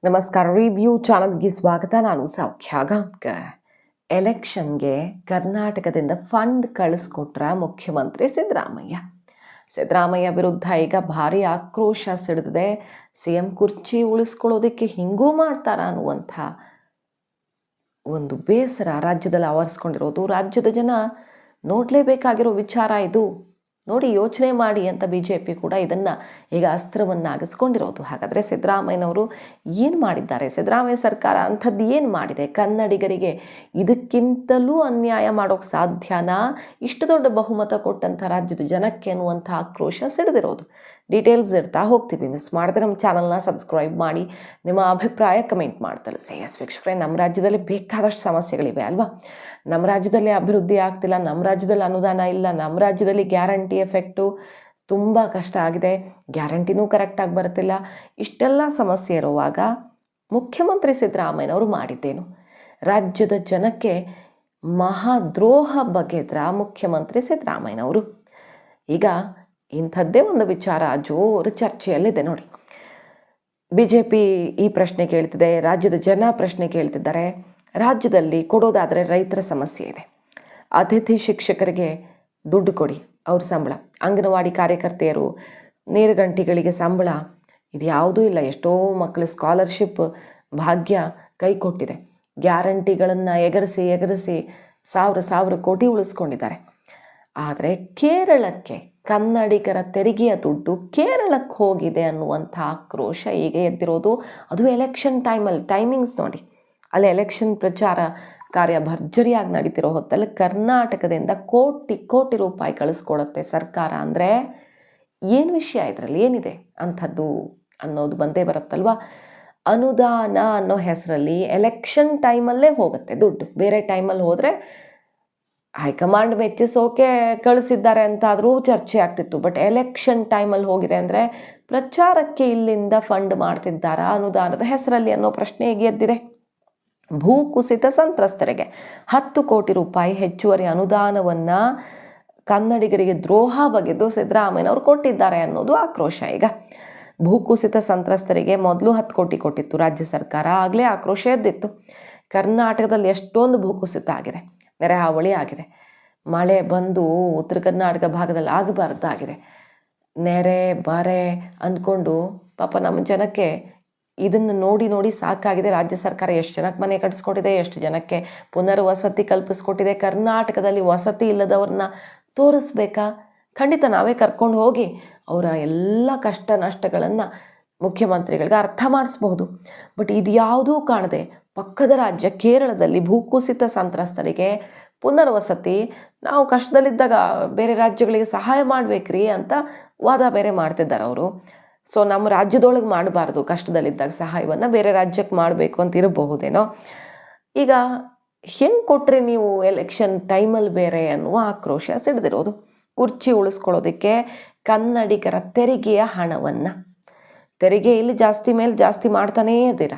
ನಮಸ್ಕಾರ. ರಿವ್ಯೂ ಚಾನಲ್ಗೆ ಸ್ವಾಗತ. ನಾನು ಸೌಖ್ಯ ಗಾಂವ್ಕರ್. ಎಲೆಕ್ಷನ್ಗೆ ಕರ್ನಾಟಕದಿಂದ ಫಂಡ್ ಕಳಿಸ್ಕೊಟ್ರ ಮುಖ್ಯಮಂತ್ರಿ ಸಿದ್ದರಾಮಯ್ಯ ವಿರುದ್ಧ ಈಗ ಭಾರಿ ಆಕ್ರೋಶ ಸಿಡಿದಿದೆ. CM ಕುರ್ಚಿ ಉಳಿಸ್ಕೊಳ್ಳೋದಕ್ಕೆ ಹಿಂಗೂ ಮಾಡ್ತಾರ ಅನ್ನುವಂಥ ಒಂದು ಬೇಸರ ರಾಜ್ಯದಲ್ಲಿ ಆವರಿಸ್ಕೊಂಡಿರೋದು. ರಾಜ್ಯದ ಜನ ನೋಡಲೇಬೇಕಾಗಿರೋ ವಿಚಾರ ಇದು. ನೋಡಿ, ಯೋಚನೆ ಮಾಡಿ ಅಂತ BJP ಕೂಡ ಇದನ್ನು ಈಗ ಅಸ್ತ್ರವನ್ನಾಗಿಸ್ಕೊಂಡಿರೋದು. ಹಾಗಾದರೆ ಸಿದ್ದರಾಮಯ್ಯನವರು ಏನು ಮಾಡಿದ್ದಾರೆ? ಸಿದ್ದರಾಮಯ್ಯ ಸರ್ಕಾರ ಅಂಥದ್ದು ಏನು ಮಾಡಿದೆ? ಕನ್ನಡಿಗರಿಗೆ ಇದಕ್ಕಿಂತಲೂ ಅನ್ಯಾಯ ಮಾಡೋಕ್ಕೆ ಸಾಧ್ಯನಾ? ಇಷ್ಟು ದೊಡ್ಡ ಬಹುಮತ ಕೊಟ್ಟಂಥ ರಾಜ್ಯದ ಜನಕ್ಕೆ ಅನ್ನುವಂಥ ಆಕ್ರೋಶ ಸಿಡಿದಿರೋದು. ಡೀಟೇಲ್ಸ್ ಇರ್ತಾ ಹೋಗ್ತೀವಿ. ಮಿಸ್ ಮಾಡಿದ್ರೆ ನಮ್ಮ ಚಾನಲ್ನ ಸಬ್ಸ್ಕ್ರೈಬ್ ಮಾಡಿ, ನಿಮ್ಮ ಅಭಿಪ್ರಾಯ ಕಮೆಂಟ್ ಮಾಡಿ ತಿಳಿಸಿ. ವೀಕ್ಷಕರೇ, ನಮ್ಮ ರಾಜ್ಯದಲ್ಲಿ ಬೇಕಾದಷ್ಟು ಸಮಸ್ಯೆಗಳಿವೆ ಅಲ್ವಾ? ನಮ್ಮ ರಾಜ್ಯದಲ್ಲಿ ಅಭಿವೃದ್ಧಿ ಆಗ್ತಿಲ್ಲ, ನಮ್ಮ ರಾಜ್ಯದಲ್ಲಿ ಅನುದಾನ ಇಲ್ಲ, ನಮ್ಮ ರಾಜ್ಯದಲ್ಲಿ ಗ್ಯಾರಂಟಿ ಎಫೆಕ್ಟು ತುಂಬ ಕಷ್ಟ ಆಗಿದೆ, ಗ್ಯಾರಂಟಿನೂ ಕರೆಕ್ಟಾಗಿ ಬರ್ತಿಲ್ಲ. ಇಷ್ಟೆಲ್ಲ ಸಮಸ್ಯೆ ಇರುವಾಗ ಮುಖ್ಯಮಂತ್ರಿ ಸಿದ್ದರಾಮಯ್ಯನವರು ಮಾಡಿದ್ದೇನು? ರಾಜ್ಯದ ಜನಕ್ಕೆ ಮಹಾದ್ರೋಹ ಬಗೆದ್ರ ಮುಖ್ಯಮಂತ್ರಿ ಸಿದ್ದರಾಮಯ್ಯನವರು. ಈಗ ಇಂಥದ್ದೇ ಒಂದು ವಿಚಾರ ಜೋರು ಚರ್ಚೆಯಲ್ಲಿದೆ ನೋಡಿ. BJP ಈ ಪ್ರಶ್ನೆ ಕೇಳ್ತಿದೆ, ರಾಜ್ಯದ ಜನ ಪ್ರಶ್ನೆ ಕೇಳ್ತಿದ್ದಾರೆ. ರಾಜ್ಯದಲ್ಲಿ ಕೊಡೋದಾದರೆ ರೈತರ ಸಮಸ್ಯೆ ಇದೆ. ಅತಿಥಿ ಶಿಕ್ಷಕರಿಗೆ ದುಡ್ಡು ಕೊಡಿ, ಅವ್ರ ಸಂಬಳ. ಅಂಗನವಾಡಿ ಕಾರ್ಯಕರ್ತೆಯರು, ನೇರುಗಂಟಿಗಳಿಗೆ ಸಂಬಳ, ಇದು ಯಾವುದೂ ಇಲ್ಲ. ಎಷ್ಟೋ ಮಕ್ಕಳು ಸ್ಕಾಲರ್ಶಿಪ್ ಭಾಗ್ಯ ಕೈ ಕೊಟ್ಟಿದೆ. ಗ್ಯಾರಂಟಿಗಳನ್ನು ಎಗರಿಸಿ ಸಾವಿರ ಕೋಟಿ ಉಳಿಸ್ಕೊಂಡಿದ್ದಾರೆ. ಆದರೆ ಕೇರಳಕ್ಕೆ ಕನ್ನಡಿಗರ ತೆರಿಗೆಯ ದುಡ್ಡು ಕೇರಳಕ್ಕೆ ಹೋಗಿದೆ ಅನ್ನುವಂಥ ಆಕ್ರೋಶ ಈಗ ಎದ್ದಿರೋದು. ಅದು ಎಲೆಕ್ಷನ್ ಟೈಮಿಂಗ್ಸ್ ನೋಡಿ. ಅಲ್ಲಿ ಎಲೆಕ್ಷನ್ ಪ್ರಚಾರ ಕಾರ್ಯ ಭರ್ಜರಿಯಾಗಿ ನಡೀತಿರೋ ಹೊತ್ತಲ್ಲಿ ಕರ್ನಾಟಕದಿಂದ ಕೋಟಿ ರೂಪಾಯಿ ಕಳಿಸ್ಕೊಡುತ್ತೆ ಸರ್ಕಾರ ಅಂದರೆ ಏನು ವಿಷಯ? ಇದರಲ್ಲಿ ಏನಿದೆ ಅಂಥದ್ದು ಅನ್ನೋದು ಬಂದೇ ಬರುತ್ತಲ್ವ. ಅನುದಾನ ಅನ್ನೋ ಹೆಸರಲ್ಲಿ ಎಲೆಕ್ಷನ್ ಟೈಮಲ್ಲೇ ಹೋಗುತ್ತೆ ದುಡ್ಡು. ಬೇರೆ ಟೈಮಲ್ಲಿ ಹೋದರೆ ಹೈಕಮಾಂಡ್ ಮೆಚ್ಚಿಸೋಕೆ ಕಳಿಸಿದ್ದಾರೆ ಅಂತಾದರೂ ಚರ್ಚೆ ಆಗ್ತಿತ್ತು. ಬಟ್ ಎಲೆಕ್ಷನ್ ಟೈಮಲ್ಲಿ ಹೋಗಿದೆ ಅಂದರೆ ಪ್ರಚಾರಕ್ಕೆ ಇಲ್ಲಿಂದ ಫಂಡ್ ಮಾಡ್ತಿದ್ದಾರಾ ಅನುದಾನದ ಹೆಸರಲ್ಲಿ ಅನ್ನೋ ಪ್ರಶ್ನೆ ಈಗ ಎದ್ದಿದೆ. ಭೂಕುಸಿತ ಸಂತ್ರಸ್ತರಿಗೆ 10 ಕೋಟಿ ರೂಪಾಯಿ ಹೆಚ್ಚುವರಿ ಅನುದಾನವನ್ನು ಕನ್ನಡಿಗರಿಗೆ ದ್ರೋಹ ಬಗೆದು ಸಿದ್ದರಾಮಯ್ಯನವರು ಕೊಟ್ಟಿದ್ದಾರೆ ಅನ್ನೋದು ಆಕ್ರೋಶ. ಈಗ ಭೂಕುಸಿತ ಸಂತ್ರಸ್ತರಿಗೆ ಮೊದಲು 10 ಕೋಟಿ ಕೊಟ್ಟಿತ್ತು ರಾಜ್ಯ ಸರ್ಕಾರ. ಆಗಲೇ ಆಕ್ರೋಶ ಎದ್ದಿತ್ತು. ಕರ್ನಾಟಕದಲ್ಲಿ ಎಷ್ಟೊಂದು ಭೂಕುಸಿತ ಆಗಿದೆ, ನೆರೆ ಹಾವಳಿ ಆಗಿದೆ. ಮಳೆ ಬಂದು ಉತ್ತರ ಕರ್ನಾಟಕ ಭಾಗದಲ್ಲಿ ಆಗಬಾರ್ದಾಗಿದೆ. ನೆರೆ ಬರೆ ಅಂದ್ಕೊಂಡು ಪಾಪ ನಮ್ಮ ಜನಕ್ಕೆ ಇದನ್ನು ನೋಡಿ ಸಾಕಾಗಿದೆ. ರಾಜ್ಯ ಸರ್ಕಾರ ಎಷ್ಟು ಜನಕ್ಕೆ ಮನೆ ಕಟ್ಟಿಸ್ಕೊಟ್ಟಿದೆ, ಎಷ್ಟು ಜನಕ್ಕೆ ಪುನರ್ವಸತಿ ಕಲ್ಪಿಸ್ಕೊಟ್ಟಿದೆ. ಕರ್ನಾಟಕದಲ್ಲಿ ವಸತಿ ಇಲ್ಲದವ್ರನ್ನ ತೋರಿಸ್ಬೇಕಾ? ಖಂಡಿತ ನಾವೇ ಕರ್ಕೊಂಡು ಹೋಗಿ ಅವರ ಎಲ್ಲ ಕಷ್ಟ ನಷ್ಟಗಳನ್ನು ಮುಖ್ಯಮಂತ್ರಿಗಳಿಗೆ ಅರ್ಥ ಮಾಡಿಸ್ಬಹುದು. ಬಟ್ ಇದು ಯಾವುದೂ ಕಾಣದೆ ಪಕ್ಕದ ರಾಜ್ಯ ಕೇರಳದಲ್ಲಿ ಭೂಕುಸಿತ ಸಂತ್ರಸ್ತರಿಗೆ ಪುನರ್ವಸತಿ, ನಾವು ಕಷ್ಟದಲ್ಲಿದ್ದಾಗ ಬೇರೆ ರಾಜ್ಯಗಳಿಗೆ ಸಹಾಯ ಮಾಡಬೇಕ್ರಿ ಅಂತ ವಾದ ಬೇರೆ ಮಾಡ್ತಿದ್ದಾರೆ ಅವರು. ಸೊ ನಮ್ಮ ರಾಜ್ಯದೊಳಗೆ ಮಾಡಬಾರ್ದು, ಕಷ್ಟದಲ್ಲಿದ್ದಾಗ ಸಹಾಯವನ್ನು ಬೇರೆ ರಾಜ್ಯಕ್ಕೆ ಮಾಡಬೇಕು ಅಂತ ಇರಬಹುದೇನೋ. ಈಗ ಹೆಂಗೆ ಕೊಟ್ಟರೆ ನೀವು ಎಲೆಕ್ಷನ್ ಟೈಮಲ್ಲಿ ಬೇರೆ ಅನ್ನುವ ಆಕ್ರೋಶ ಸಿಡಿದಿರೋದು. ಕುರ್ಚಿ ಉಳಿಸ್ಕೊಳ್ಳೋದಕ್ಕೆ ಕನ್ನಡಿಗರ ತೆರಿಗೆಯ ಹಣವನ್ನು, ತೆರಿಗೆ ಇಲ್ಲಿ ಜಾಸ್ತಿ ಮೇಲೆ ಜಾಸ್ತಿ ಮಾಡ್ತಾನೇ ಇದ್ದೀರ.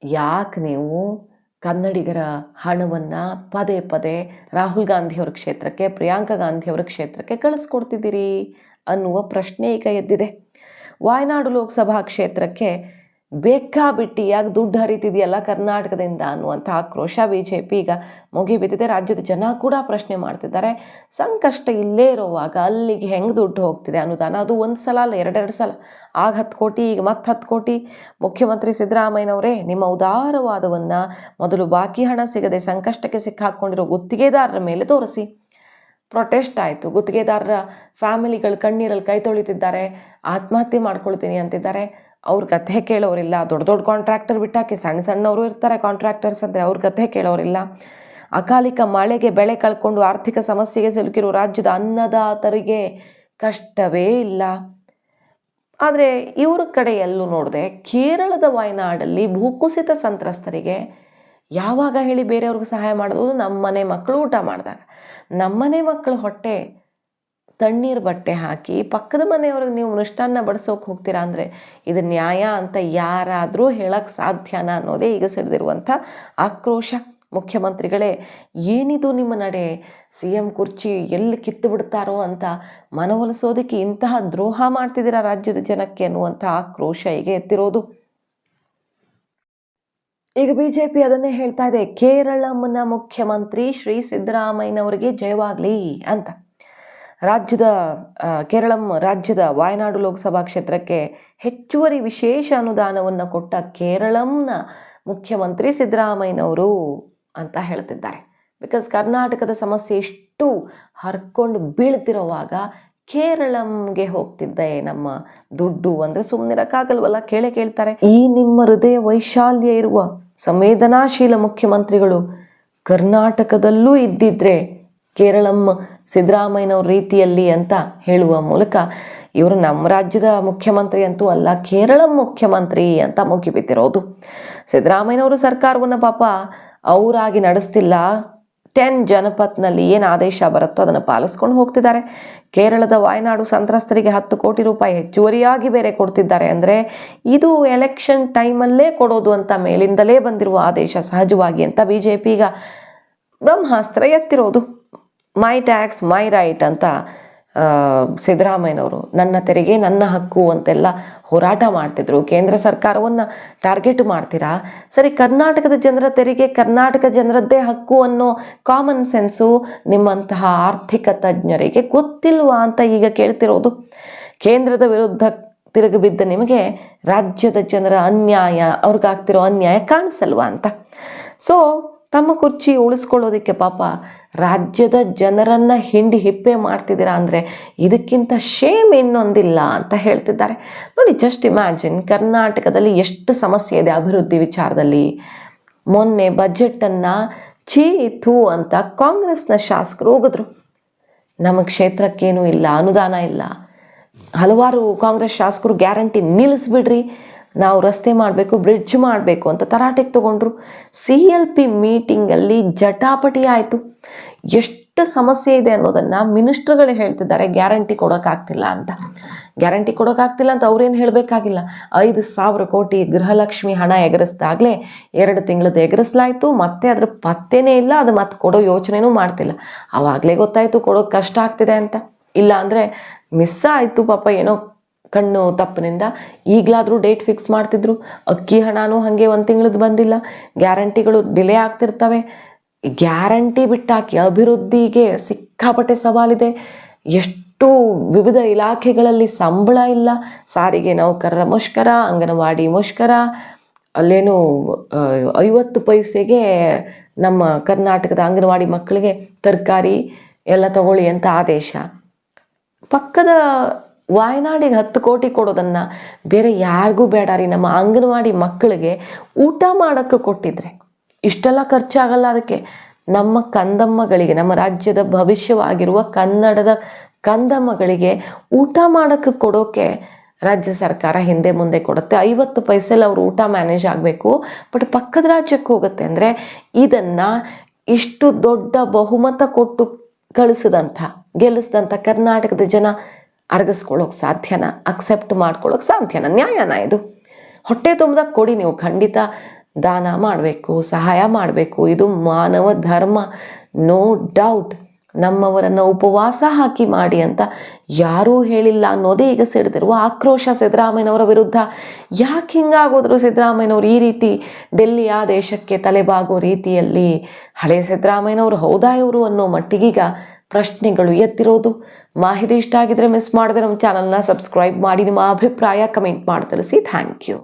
ಯಾಕೆ ನೀವು ಕನ್ನಡಿಗರ ಹಣವನ್ನು ಪದೇ ರಾಹುಲ್ ಗಾಂಧಿಯವರ ಕ್ಷೇತ್ರಕ್ಕೆ, ಪ್ರಿಯಾಂಕಾ ಗಾಂಧಿಯವರ ಕ್ಷೇತ್ರಕ್ಕೆ ಕಳಿಸ್ಕೊಡ್ತಿದ್ದೀರಿ ಅನ್ನುವ ಪ್ರಶ್ನೆ ಈಗ ಎದ್ದಿದೆ. ವಾಯನಾಡು ಲೋಕಸಭಾ ಕ್ಷೇತ್ರಕ್ಕೆ ಬೇಕಾಬಿಟ್ಟಿಯಾಗಿ ದುಡ್ಡು ಹರಿತಿದೆಯಲ್ಲ ಕರ್ನಾಟಕದಿಂದ ಅನ್ನುವಂಥ ಆಕ್ರೋಶ BJP ಈಗ ಮುಗಿಬಿದ್ದಿದೆ. ರಾಜ್ಯದ ಜನ ಕೂಡ ಪ್ರಶ್ನೆ ಮಾಡ್ತಿದ್ದಾರೆ. ಸಂಕಷ್ಟ ಇಲ್ಲೇ ಇರುವಾಗ ಅಲ್ಲಿಗೆ ಹೆಂಗೆ ದುಡ್ಡು ಹೋಗ್ತಿದೆ ಅನುದಾನ? ಅದು ಒಂದು ಸಲ ಅಲ್ಲ, 2 ಸಲ. ಆಗ 10 ಕೋಟಿ, ಈಗ ಮತ್ತೆ 10 ಕೋಟಿ. ಮುಖ್ಯಮಂತ್ರಿ ಸಿದ್ದರಾಮಯ್ಯನವರೇ, ನಿಮ್ಮ ಉದಾರವಾದವನ್ನು ಮೊದಲು ಬಾಕಿ ಹಣ ಸಿಗದೆ ಸಂಕಷ್ಟಕ್ಕೆ ಸಿಕ್ಕಾಕ್ಕೊಂಡಿರೋ ಗುತ್ತಿಗೆದಾರರ ಮೇಲೆ ತೋರಿಸಿ. ಪ್ರೊಟೆಸ್ಟ್ ಆಯಿತು. ಗುತ್ತಿಗೆದಾರರ ಫ್ಯಾಮಿಲಿಗಳು ಕಣ್ಣೀರಲ್ಲಿ ಕೈ ತೊಳಿತಿದ್ದಾರೆ, ಆತ್ಮಹತ್ಯೆ ಮಾಡ್ಕೊಳ್ತೀನಿ ಅಂತಿದ್ದಾರೆ. ಅವ್ರ ಕಥೆ ಕೇಳೋರಿಲ್ಲ. ದೊಡ್ಡ ಕಾಂಟ್ರಾಕ್ಟರ್ ಬಿಟ್ಟಾಕಿ ಸಣ್ಣವರು ಇರ್ತಾರೆ ಕಾಂಟ್ರಾಕ್ಟರ್ಸ್ ಅಂದರೆ, ಅವ್ರ ಕಥೆ ಕೇಳೋರಿಲ್ಲ. ಅಕಾಲಿಕ ಮಳೆಗೆ ಬೆಳೆ ಕಳ್ಕೊಂಡು ಆರ್ಥಿಕ ಸಮಸ್ಯೆಗೆ ಸಿಲುಕಿರೋ ರಾಜ್ಯದ ಅನ್ನದಾತರಿಗೆ ಕಷ್ಟವೇ ಇಲ್ಲ. ಆದರೆ ಇವ್ರ ಕಡೆ ಎಲ್ಲೂ ನೋಡಿದೆ ಕೇರಳದ ವಾಯನಾಡಲ್ಲಿ ಭೂಕುಸಿತ ಸಂತ್ರಸ್ತರಿಗೆ ಯಾವಾಗ ಹೇಳಿ ಬೇರೆಯವ್ರಿಗೆ ಸಹಾಯ ಮಾಡೋದು? ನಮ್ಮನೆ ಮಕ್ಕಳು ಊಟ ಮಾಡಿದಾಗ, ನಮ್ಮನೆ ಮಕ್ಕಳು ಹೊಟ್ಟೆ ತಣ್ಣೀರು ಬಟ್ಟೆ ಹಾಕಿ ಪಕ್ಕದ ಮನೆಯವ್ರಿಗೆ ನೀವು ಮೃಷ್ಟಾನ್ನ ಬಡಿಸೋಕೆ ಹೋಗ್ತೀರಾ ಅಂದರೆ ಇದು ನ್ಯಾಯ ಅಂತ ಯಾರಾದರೂ ಹೇಳಕ್ಕೆ ಸಾಧ್ಯನಾ ಅನ್ನೋದೇ ಈಗ ಸಿಡಿದಿರುವಂಥ ಆಕ್ರೋಶ. ಮುಖ್ಯಮಂತ್ರಿಗಳೇ, ಏನಿದು ನಿಮ್ಮ ನಡೆ? CM ಕುರ್ಚಿ ಎಲ್ಲಿ ಕಿತ್ತು ಬಿಡ್ತಾರೋ ಅಂತ ಮನವೊಲಿಸೋದಕ್ಕೆ ಇಂತಹ ದ್ರೋಹ ಮಾಡ್ತಿದ್ದೀರಾ ರಾಜ್ಯದ ಜನಕ್ಕೆ ಅನ್ನುವಂಥ ಆಕ್ರೋಶ ಈಗ ಎತ್ತಿರೋದು. ಈಗ ಬಿಜೆಪಿ ಅದನ್ನೇ ಹೇಳ್ತಾ ಇದೆ, ಕೇರಳಂನ ಮುಖ್ಯಮಂತ್ರಿ ಶ್ರೀ ಸಿದ್ದರಾಮಯ್ಯನವರಿಗೆ ಜಯವಾಗಲಿ ಅಂತ. ಕೇರಳಂ ರಾಜ್ಯದ ವಾಯನಾಡು ಲೋಕಸಭಾ ಕ್ಷೇತ್ರಕ್ಕೆ ಹೆಚ್ಚುವರಿ ವಿಶೇಷ ಅನುದಾನವನ್ನು ಕೊಟ್ಟ ಕೇರಳಂನ ಮುಖ್ಯಮಂತ್ರಿ ಸಿದ್ದರಾಮಯ್ಯನವರು ಅಂತ ಹೇಳ್ತಿದ್ದಾರೆ. ಬಿಕಾಸ್ ಕರ್ನಾಟಕದ ಸಮಸ್ಯೆ ಇಷ್ಟು ಹರ್ಕೊಂಡು ಬೀಳ್ತಿರೋವಾಗ ಕೇರಳಂಗೆ ಹೋಗ್ತಿದ್ದೆ ನಮ್ಮ ದುಡ್ಡು ಅಂದರೆ ಸುಮ್ಮನಿರಕ್ಕಾಗಲ್ವಲ್ಲ, ಕೇಳ್ತಾರೆ. ಈ ನಿಮ್ಮ ಹೃದಯ ವೈಶಾಲ್ಯ ಇರುವ ಸಂವೇದನಾಶೀಲ ಮುಖ್ಯಮಂತ್ರಿಗಳು ಕರ್ನಾಟಕದಲ್ಲೂ ಇದ್ದಿದ್ರೆ ಕೇರಳಂ ಸಿದ್ದರಾಮಯ್ಯನವ್ರ ರೀತಿಯಲ್ಲಿ ಅಂತ ಹೇಳುವ ಮೂಲಕ ಇವರು ನಮ್ಮ ರಾಜ್ಯದ ಮುಖ್ಯಮಂತ್ರಿ ಅಂತೂ ಅಲ್ಲ, ಕೇರಳಂ ಮುಖ್ಯಮಂತ್ರಿ ಅಂತ ಮುಗಿಬಿದ್ದಿರೋದು. ಸಿದ್ದರಾಮಯ್ಯನವರು ಸರ್ಕಾರವನ್ನು ಪಾಪ ಅವರಾಗಿ ನಡೆಸ್ತಿಲ್ಲ, 10 ಜನಪಥ್ನಲ್ಲಿ ಏನು ಆದೇಶ ಬರುತ್ತೋ ಅದನ್ನು ಪಾಲಿಸ್ಕೊಂಡು ಹೋಗ್ತಿದ್ದಾರೆ. ಕೇರಳದ ವಾಯನಾಡು ಸಂತ್ರಸ್ತರಿಗೆ 10 ಕೋಟಿ ರೂಪಾಯಿ ಹೆಚ್ಚುವರಿಯಾಗಿ ಬೇರೆ ಕೊಡ್ತಿದ್ದಾರೆ. ಅಂದರೆ ಇದು ಎಲೆಕ್ಷನ್ ಟೈಮಲ್ಲೇ ಕೊಡೋದು ಅಂತ ಮೇಲಿಂದಲೇ ಬಂದಿರುವ ಆದೇಶ ಸಹಜವಾಗಿ ಅಂತ BJP ಈಗ ಬ್ರಹ್ಮಾಸ್ತ್ರ ಎತ್ತಿರೋದು. ಮೈ ಟ್ಯಾಕ್ಸ್ ಮೈ ರೈಟ್ ಅಂತ ಸಿದ್ದರಾಮಯ್ಯನವರು ನನ್ನ ತೆರಿಗೆ ನನ್ನ ಹಕ್ಕು ಅಂತೆಲ್ಲ ಹೋರಾಟ ಮಾಡ್ತಿದ್ರು. ಕೇಂದ್ರ ಸರ್ಕಾರವನ್ನು ಟಾರ್ಗೆಟ್ ಮಾಡ್ತೀರಾ? ಸರಿ, ಕರ್ನಾಟಕದ ಜನರ ತೆರಿಗೆ ಕರ್ನಾಟಕ ಜನರದ್ದೇ ಹಕ್ಕು ಅನ್ನೋ ಕಾಮನ್ ಸೆನ್ಸು ನಿಮ್ಮಂತಹ ಆರ್ಥಿಕ ತಜ್ಞರಿಗೆ ಗೊತ್ತಿಲ್ವಾ ಅಂತ ಈಗ ಕೇಳ್ತಿರೋದು. ಕೇಂದ್ರದ ವಿರುದ್ಧ ತಿರುಗಿಬಿದ್ದ ನಿಮಗೆ ರಾಜ್ಯದ ಜನರ ಅನ್ಯಾಯ, ಅವ್ರಿಗಾಗ್ತಿರೋ ಅನ್ಯಾಯ ಕಾಣಿಸಲ್ವಾ ಅಂತ. ಸೊ ತಮ್ಮ ಕುರ್ಚಿ ಉಳಿಸ್ಕೊಳ್ಳೋದಕ್ಕೆ ಪಾಪ ರಾಜ್ಯದ ಜನರನ್ನು ಹಿಂಡಿ ಹಿಪ್ಪೆ ಮಾಡ್ತಿದ್ದೀರಾ ಅಂದರೆ ಇದಕ್ಕಿಂತ ಶೇಮ್ ಇನ್ನೊಂದಿಲ್ಲ ಅಂತ ಹೇಳ್ತಿದ್ದಾರೆ. ನೋಡಿ, ಜಸ್ಟ್ ಇಮ್ಯಾಜಿನ್, ಕರ್ನಾಟಕದಲ್ಲಿ ಎಷ್ಟು ಸಮಸ್ಯೆ ಇದೆ ಅಭಿವೃದ್ಧಿ ವಿಚಾರದಲ್ಲಿ. ಮೊನ್ನೆ ಬಜೆಟನ್ನು ಚೀತು ಅಂತ ಕಾಂಗ್ರೆಸ್ನ ಶಾಸಕರು ಹೋಗಿದ್ರು. ನಮ್ಮ ಕ್ಷೇತ್ರಕ್ಕೇನೂ ಇಲ್ಲ, ಅನುದಾನ ಇಲ್ಲ. ಹಲವಾರು ಕಾಂಗ್ರೆಸ್ ಶಾಸಕರು ಗ್ಯಾರಂಟಿ ನಿಲ್ಲಿಸ್ಬಿಡ್ರಿ, ನಾವು ರಸ್ತೆ ಮಾಡಬೇಕು, ಬ್ರಿಡ್ಜ್ ಮಾಡಬೇಕು ಅಂತ ತರಾಟೆಗೆ ತಗೊಂಡ್ರು. CLP ಮೀಟಿಂಗಲ್ಲಿ ಜಟಾಪಟಿ ಆಯಿತು. ಎಷ್ಟು ಸಮಸ್ಯೆ ಇದೆ ಅನ್ನೋದನ್ನು ಮಿನಿಸ್ಟ್ರುಗಳೇ ಹೇಳ್ತಿದ್ದಾರೆ, ಗ್ಯಾರಂಟಿ ಕೊಡೋಕ್ಕಾಗ್ತಿಲ್ಲ ಅಂತ. ಗ್ಯಾರಂಟಿ ಕೊಡೋಕ್ಕಾಗ್ತಿಲ್ಲ ಅಂತ ಅವ್ರೇನು ಹೇಳಬೇಕಾಗಿಲ್ಲ. 5,000 ಕೋಟಿ ಗೃಹಲಕ್ಷ್ಮಿ ಹಣ ಎಗರಿಸ್ದಾಗಲೇ 2 ತಿಂಗಳದ್ದು ಎಗರಿಸಲಾಯಿತು, ಮತ್ತೆ ಅದ್ರ ಪತ್ತೆನೇ ಇಲ್ಲ, ಅದು ಮತ್ತೆ ಕೊಡೋ ಯೋಚನೆನೂ ಮಾಡ್ತಿಲ್ಲ. ಆವಾಗಲೇ ಗೊತ್ತಾಯಿತು ಕೊಡೋಕ್ಕೆ ಕಷ್ಟ ಆಗ್ತಿದೆ ಅಂತ. ಇಲ್ಲ ಅಂದರೆ ಮಿಸ್ ಆಯಿತು ಪಾಪ, ಏನೋ ಕಣ್ಣು ತಪ್ಪಿನಿಂದ. ಈಗಲಾದರೂ ಡೇಟ್ ಫಿಕ್ಸ್ ಮಾಡ್ತಿದ್ರು. ಅಕ್ಕಿ ಹಣನೂ ಹಾಗೆ 1 ತಿಂಗಳದ್ದು ಬಂದಿಲ್ಲ. ಗ್ಯಾರಂಟಿಗಳು ಡಿಲೇ ಆಗ್ತಿರ್ತವೆ. ಗ್ಯಾರಂಟಿ ಬಿಟ್ಟಾಕಿ ಅಭಿವೃದ್ಧಿಗೆ ಸಿಕ್ಕಾಪಟ್ಟೆ ಸವಾಲಿದೆ. ಎಷ್ಟು ವಿವಿಧ ಇಲಾಖೆಗಳಲ್ಲಿ ಸಂಬಳ ಇಲ್ಲ. ಸಾರಿಗೆ ನೌಕರರ ಮುಷ್ಕರ, ಅಂಗನವಾಡಿ ಮುಷ್ಕರ, ಅಲ್ಲೇನು 50 ಪೈಸೆಗೆ ನಮ್ಮ ಕರ್ನಾಟಕದ ಅಂಗನವಾಡಿ ಮಕ್ಕಳಿಗೆ ತರಕಾರಿ ಎಲ್ಲ ತಗೊಳ್ಳಿ ಅಂತ ಆದೇಶ. ಪಕ್ಕದ ವಾಯನಾಡಿಗೆ 10 ಕೋಟಿ ಕೊಡೋದನ್ನು ಬೇರೆ ಯಾರಿಗೂ ಬೇಡ ರೀ, ನಮ್ಮ ಅಂಗನವಾಡಿ ಮಕ್ಕಳಿಗೆ ಊಟ ಮಾಡೋಕ್ಕೆ ಕೊಟ್ಟಿದ್ರೆ ಇಷ್ಟೆಲ್ಲ ಖರ್ಚಾಗಲ್ಲ. ಅದಕ್ಕೆ ನಮ್ಮ ಕಂದಮ್ಮಗಳಿಗೆ, ನಮ್ಮ ರಾಜ್ಯದ ಭವಿಷ್ಯವಾಗಿರುವ ಕನ್ನಡದ ಕಂದಮ್ಮಗಳಿಗೆ ಊಟ ಮಾಡೋಕ್ಕೆ ಕೊಡೋಕೆ ರಾಜ್ಯ ಸರ್ಕಾರ ಹಿಂದೆ ಮುಂದೆ ಕೊಡುತ್ತೆ. 50 ಪೈಸೆಲಿ ಅವ್ರು ಊಟ ಮ್ಯಾನೇಜ್ ಆಗಬೇಕು, ಬಟ್ ಪಕ್ಕದ ರಾಜ್ಯಕ್ಕೆ ಹೋಗುತ್ತೆ. ಅಂದರೆ ಇದನ್ನು ಇಷ್ಟು ದೊಡ್ಡ ಬಹುಮತ ಕೊಟ್ಟು ಗೆಲ್ಲಿಸಿದಂಥ ಕರ್ನಾಟಕದ ಜನ ಅರ್ಗಿಸ್ಕೊಳ್ಳೋಕೆ ಸಾಧ್ಯನಾ? ಅಕ್ಸೆಪ್ಟ್ ಮಾಡ್ಕೊಳ್ಳೋಕೆ ಸಾಧ್ಯನಾ? ನ್ಯಾಯನಾ ಇದು? ಹೊಟ್ಟೆ ತುಂಬಿದಾಗ ಕೊಡಿ, ನೀವು ಖಂಡಿತ ದಾನ ಮಾಡಬೇಕು, ಸಹಾಯ ಮಾಡಬೇಕು, ಇದು ಮಾನವ ಧರ್ಮ, ನೋ ಡೌಟ್. ನಮ್ಮವರನ್ನು ಉಪವಾಸ ಹಾಕಿ ಮಾಡಿ ಅಂತ ಯಾರೂ ಹೇಳಿಲ್ಲ ಅನ್ನೋದೇ ಈಗ ಸಿಡಿದಿರುವ ಆಕ್ರೋಶ ಸಿದ್ದರಾಮಯ್ಯನವರ ವಿರುದ್ಧ. ಯಾಕೆ ಹಿಂಗಾಗೋದ್ರು ಸಿದ್ದರಾಮಯ್ಯನವರು ಈ ರೀತಿ ಡೆಲ್ಲಿ ಆದೇಶಕ್ಕೆ ತಲೆಬಾಗೋ ರೀತಿಯಲ್ಲಿ? ಹಳೆ ಸಿದ್ದರಾಮಯ್ಯನವರು ಹೌದಾ ಇವರು ಅನ್ನೋ ಮಟ್ಟಿಗೀಗ ಪ್ರಶ್ನೆಗಳು ಎತ್ತಿರೋದು. ಮಾಹಿತಿ ಇಷ್ಟ ಆಗಿದ್ರೆ ಮಿಸ್ ಮಾಡದೆ ನಮ್ಮ ಚಾನಲ್ನ ಸಬ್ಸ್ಕ್ರೈಬ್ ಮಾಡಿ, ನಿಮ್ಮ ಅಭಿಪ್ರಾಯ ಕಮೆಂಟ್ ಮಾಡಿ ತಿಳಿಸಿ. Thank you.